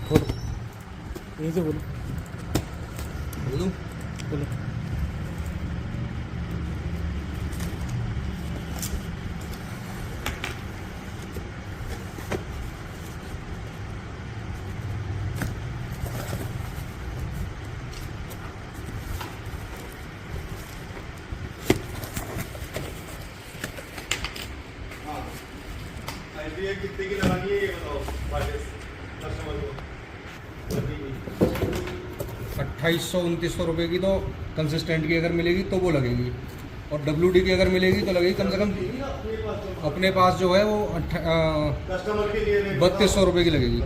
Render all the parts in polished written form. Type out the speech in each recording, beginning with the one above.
बोलो, यहीं से बोलो। बोलूं? बोलो। आईपीए कितने की लगानी है ये बताओ कस्टमर को। 2800-2900 रुपये की तो कंसिस्टेंट की अगर मिलेगी तो वो लगेगी, और WD की अगर मिलेगी तो लगेगी कम से कम अपने पास जो है वो कस्टमर के लिए 3200 रुपये की लगेगी।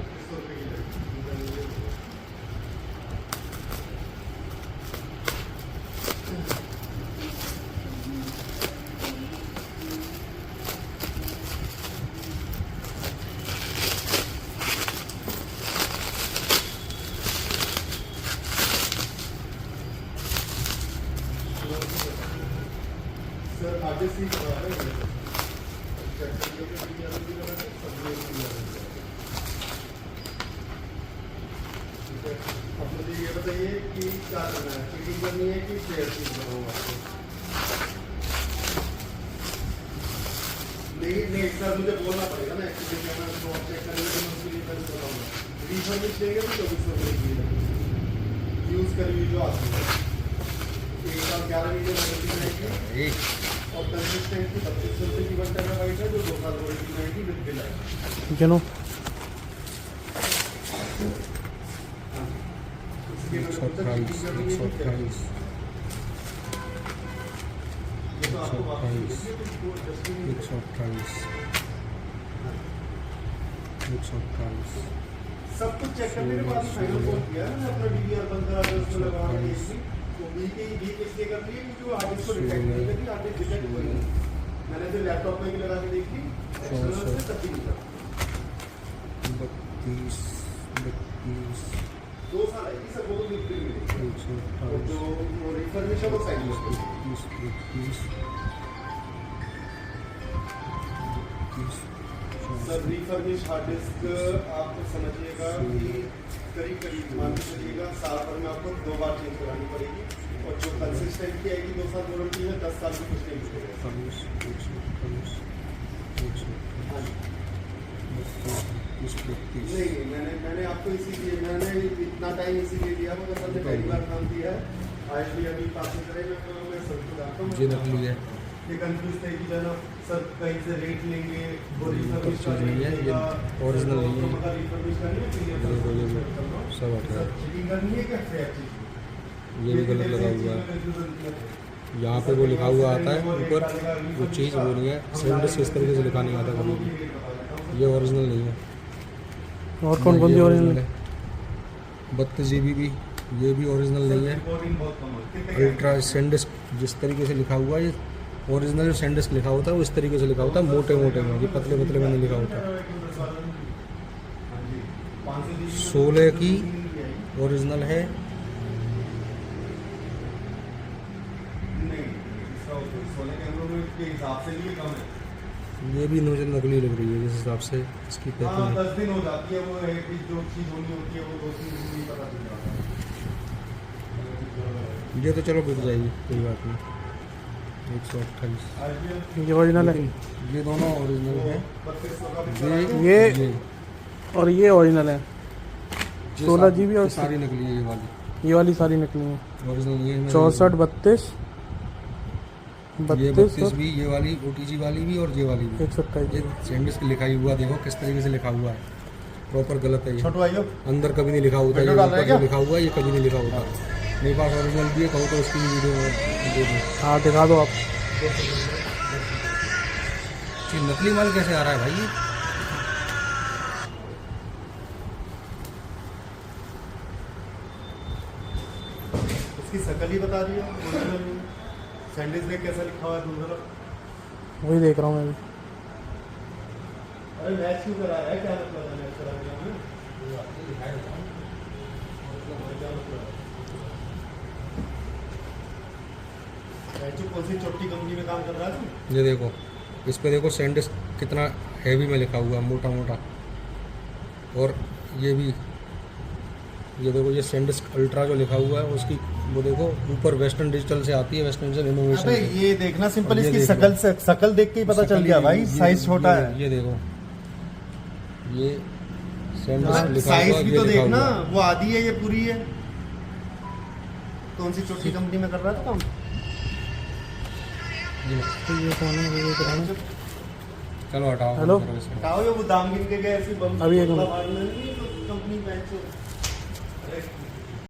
सर आगे सी अब मुझे ये बताइए कि क्या करना है, फिटिंग करनी है कि प्लेयर की बनाऊंगा आपको? नहीं सर मुझे बोलना पड़ेगा ना, एक्चुअली क्या मैं उसको चेक करेंगे तो मैं उसके लिए कर बताऊंगा। रिफर्बिश देंगे तो 2400 रुपये की यूज़ करी जो आती है 1 साल 11 महीने वारंटी रहेगी, और कंसिस्टेंट की 3200 रुपये की 1 टेराबाइट है जो 2 साल वारंटी रहेगी विद बिल है। चलो सब कुछ चेक करने के बाद फाइनल कोड किया है मैंने, अपना DVR बंद करा के उसको लगा के देखी तो बी इसलिए कर ली है क्योंकि वो आर्टिस्ट को डिटेक्ट नहीं करती, आर्टिस्ट डिटेक्ट हुई नहीं। मैंने जो लैपटॉप में भी लगा के देखी एक्सटर्नल से तब भी नहीं था। 2 साल है सर, वो तो बिल्कुल मिलेगी, और जो रिफर्बिश है वो साइड में सर। रिफर्बिश हार्ड डिस्क आप समझिएगा कि करीब मान के चलिएगा साल भर में आपको 2 बार चेंज करानी पड़ेगी, और जो कंसिस्टेंट की आएगी 2 साल वारंटी है, 10 साल की कुछ नहीं मिलेगा। नहीं मैंने आपको इसीलिए मैंने इतना टाइम इसीलिए दिया वो सर ने पहली बार काम किया है। आज भी अभी पासिंग करें मैं सबको जानता हूँ, ये नकली है, ये कंफ्यूज थे कि जो सर कहीं से रेट लेंगे वो चीज़ नहीं है, ये ओरिजिनल नहीं है, सब हटा है। ये भी गलत लगा हुआ है, यहाँ पे वो लिखा हुआ आता है ऊपर, वो चीज़ वो नहीं है, सेंडस इस तरीके से लिखा नहीं आता कभी भी, ये ओरिजिनल नहीं है। और कौन कौन सी ओरिजिनल है? 32 GB भी, ये भी ओरिजिनल नहीं है। अल्ट्रा सेंडस जिस तरीके से लिखा हुआ है, ये ओरिजिनल जो सेंडस लिखा होता है वो इस तरीके से लिखा होता है, मोटे मोटे में, ये पतले पतले में नहीं लिखा होता। 16 की ओरिजिनल है, ये भी मुझे नकली लग रही है जिस हिसाब से इसकी पैकिंग। 10 दिन हो जाती है, वो है कि जो चीज़ होनी होती है वो 2-3 दिन नहीं पता चल जाता है। ये तो चलो बिक जाएगी, कोई बात नहीं। 128 ये ओरिजिनल है, ये दोनों ओरिजिनल है, ये और ये ओरिजिनल है। 16 GB और सारी नकली है, ये वाली सारी नकली है। ओरिजिनल नहीं है। 64 32 ये 32 भी, ये वाली OTG वाली भी और ये वाली भी। 128 ये सेंडस की लिखा हुआ देखो किस तरीके से लिखा हुआ है, प्रॉपर गलत है ये। छोटू आइयो अंदर कभी नहीं लिखा होता, ये ऊपर जो लिखा हुआ है ये कभी नहीं लिखा होता। मेरे पास ओरिजिनल भी है, कहो तो उसकी भी वीडियो दे दूँ। हाँ दिखा दो आप। ये नकली माल कैसे आ रहा है भाई? उसकी शकल ही बता दिया, सैंडविच में कैसा लिखा हुआ है दूसरा। वही देख रहा हूँ मैं भी। अरे मैच क्यों करा है, क्या मतलब है मैच करा दिया हमें? कौन सी छोटी कंपनी में काम कर रहा है तू? ये देखो, इस पे देखो सैंडविच कितना हैवी में लिखा हुआ है, मोटा मोटा, और ये भी ये देखो ये सैंडिस्क अल्ट्रा जो लिखा हुआ है उसकी वो देखो ऊपर वेस्टर्न डिजिटल से आती है, वेस्टर्न डिजिटल अबे इनोवेशन। ये देखना सिंपल, ये इसकी देख शकल से शकल देख के ही पता चल गया भाई, साइज छोटा है। ये देखो ये सैंडिस्क लिखा साइज हुआ, भी ये तो लिखा देखना, हुआ। वो आधी है ये पूरी है। कौन सी छोटी कंपनी में कर रहा था काम? तो ये कौन है, ये देख रहा हूँ। चलो हटाओ। हेलो? करो इसे। हटाओ ये वो दाम गिन के गए ऐसी बम अभी एक मिनट। कंपनी बेचो।